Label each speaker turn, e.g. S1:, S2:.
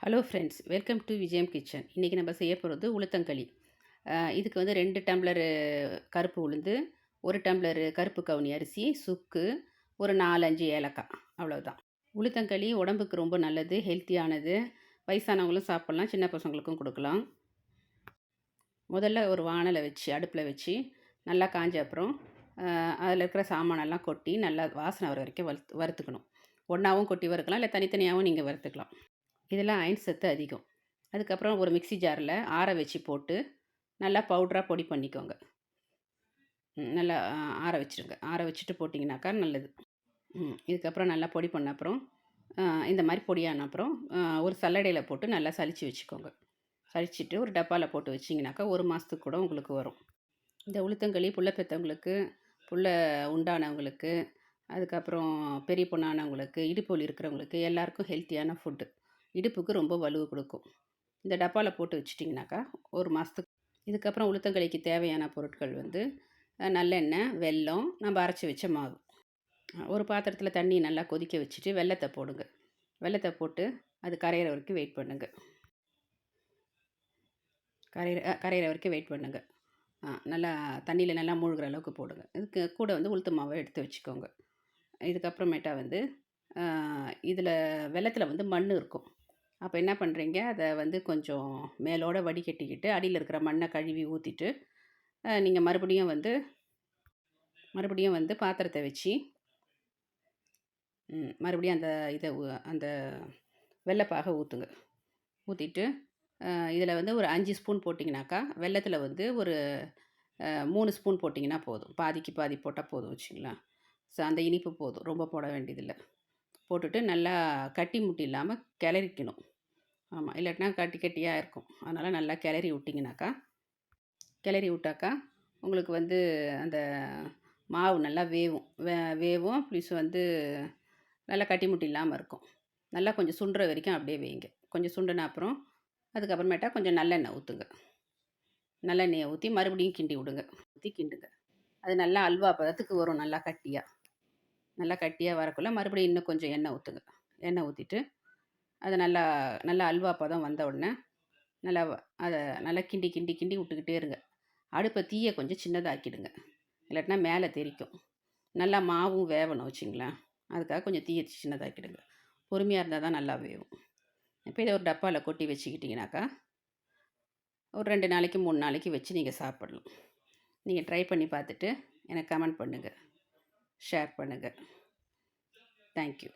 S1: Hello friends, welcome to விஜயம் kitchen. இன்றைக்கி நம்ம செய்ய போகிறது உளுத்தங்களி. இதுக்கு வந்து 2 டம்ளரு கருப்பு உளுந்து, 1 டம்ளரு கருப்பு கவுனி அரிசி, சுக்கு, ஒரு 4, 5 ஏலக்காய், அவ்வளோதான். உளுத்தங்களி உடம்புக்கு ரொம்ப நல்லது, ஹெல்த்தியானது. வயசானவங்களும் சாப்பிட்லாம், சின்ன பசங்களுக்கும் கொடுக்கலாம். முதல்ல ஒரு வாணலை வச்சு அடுப்பில் வச்சு நல்லா காஞ்ச அப்புறம் அதில் இருக்கிற சாமானெல்லாம் கொட்டி நல்லா வாசனை வர வரைக்கும் வறுத்துக்கணும். ஒன்றாவும் கொட்டி வறுக்கலாம், இல்லை தனித்தனியாகவும் நீங்கள் வறுத்துக்கலாம். இதெல்லாம் அயன் சத்து அதிகம். அதுக்கப்புறம் ஒரு மிக்ஸி ஜாரில் ஆற வச்சு போட்டு நல்லா பவுடராக பொடி பண்ணிக்கோங்க. நல்லா ஆற வச்சுருங்க. ஆற வச்சுட்டு போட்டிங்கனாக்கா நல்லது. இதுக்கப்புறம் நல்லா பொடி பண்ண அப்புறம் இந்த மாதிரி பொடியான அப்புறம் ஒரு சல்லடையில் போட்டு நல்லா சலிச்சு வச்சுக்கோங்க. சலிச்சுட்டு ஒரு டப்பாவில் போட்டு வச்சிங்கனாக்கா 1 மாதத்துக்கு கூட உங்களுக்கு வரும். இந்த உளுத்தங்களி புள்ள பெற்றவங்களுக்கு, புள்ள உண்டானவங்களுக்கு, அதுக்கப்புறம் பெரிய பொண்ணானவங்களுக்கு, இடுப்பு வலி இருக்கிறவங்களுக்கு எல்லாருக்கும் ஹெல்த்தியான ஃபுட்டு. இடுப்புக்கு ரொம்ப வலுவு கொடுக்கும். இந்த டப்பாவில் போட்டு வச்சிட்டிங்கனாக்கா 1 மாதத்துக்கு. இதுக்கப்புறம் உளுத்தங்களிக்கு தேவையான பொருட்கள் வந்து நல்லெண்ணெய், வெல்லம், நம்ம அரைச்சி வச்ச மாவு. ஒரு பாத்திரத்தில் தண்ணி நல்லா கொதிக்க வச்சுட்டு வெல்லத்தை போடுங்க. வெல்லத்தை போட்டு அது கரையிற வரைக்கும் வெயிட் பண்ணுங்கள். கரையிற வரைக்கும் வெயிட் பண்ணுங்கள். நல்லா தண்ணியில் நல்லா மூழ்கிற அளவுக்கு போடுங்க. இதுக்கு கூட வந்து உளுத்த மாவை எடுத்து வச்சுக்கோங்க. இதுக்கப்புறமேட்டா வந்து இதில் வெல்லத்தில் வந்து மண் இருக்கும். அப்போ என்ன பண்ணுறீங்க, அதை வந்து கொஞ்சம் மேலோட வடிகட்டிக்கிட்டு அடியில் இருக்கிற மண்ணை கழுவி ஊற்றிட்டு நீங்கள் மறுபடியும் வந்து பாத்திரத்தை வச்சு மறுபடியும் அந்த வெள்ளைப்பாகை ஊற்றுங்க. ஊற்றிட்டு இதில் வந்து ஒரு 5 ஸ்பூன் போட்டிங்கனாக்கா, வெல்லத்தில் வந்து ஒரு 3 ஸ்பூன் போட்டிங்கன்னா போதும். பாதிக்கு பாதி போட்டால் போதும் வச்சுங்களேன். ஸோ அந்த இனிப்பு போதும், ரொம்ப போட வேண்டியதில்லை. போட்டுட்டு நல்லா கட்டி முட்டி இல்லாமல் கிளறிக்கணும். ஆமாம், இல்லாட்டினா கட்டி கட்டியாக இருக்கும். அதனால் நல்லா கிளறி விட்டாக்கா உங்களுக்கு வந்து அந்த மாவு நல்லா வேவும் ப்ளஸ் வந்து நல்லா கட்டி முட்டி இல்லாமல் இருக்கும். நல்லா கொஞ்சம் சுண்டுற வரைக்கும் அப்படியே வைங்க. கொஞ்சம் சுண்டின அப்புறம் அதுக்கப்புறமேட்டா கொஞ்சம் நல்லெண்ணெய் ஊற்றுங்க. நல்லெண்ணெயை ஊற்றி மறுபடியும் கிண்டுங்க. அது நல்லா அல்வா பதத்துக்கு வரும். நல்லா கட்டியாக வரக்குள்ள மறுபடியும் இன்னும் கொஞ்சம் எண்ணெய் ஊற்றுங்க. எண்ணெய் ஊற்றிட்டு அதை நல்லா நல்லா அல்வா பதம் வந்த உடனே அதை நல்லா கிண்டி விட்டுக்கிட்டே இருங்க. அடுப்பை தீயை கொஞ்சம் சின்னதாக்கிடுங்க, இல்லாட்டினா மேலே தெரிக்கும். நல்லா மாவும் வேவணும் வச்சுங்களேன். அதுக்காக கொஞ்சம் தீயை சின்னதாக்கிடுங்க. பொறுமையாக இருந்தால் தான் நல்லா வேவும். இப்போ இதை ஒரு டப்பாவில் கொட்டி வச்சுக்கிட்டிங்கனாக்கா ஒரு 2 நாளைக்கு 3 நாளைக்கு வச்சு நீங்கள் சாப்பிடலாம். நீங்கள் ட்ரை பண்ணி பார்த்துட்டு எனக்கு கமெண்ட் பண்ணுங்கள், ஷேர் பண்ணுங்கள். தேங்க்யூ.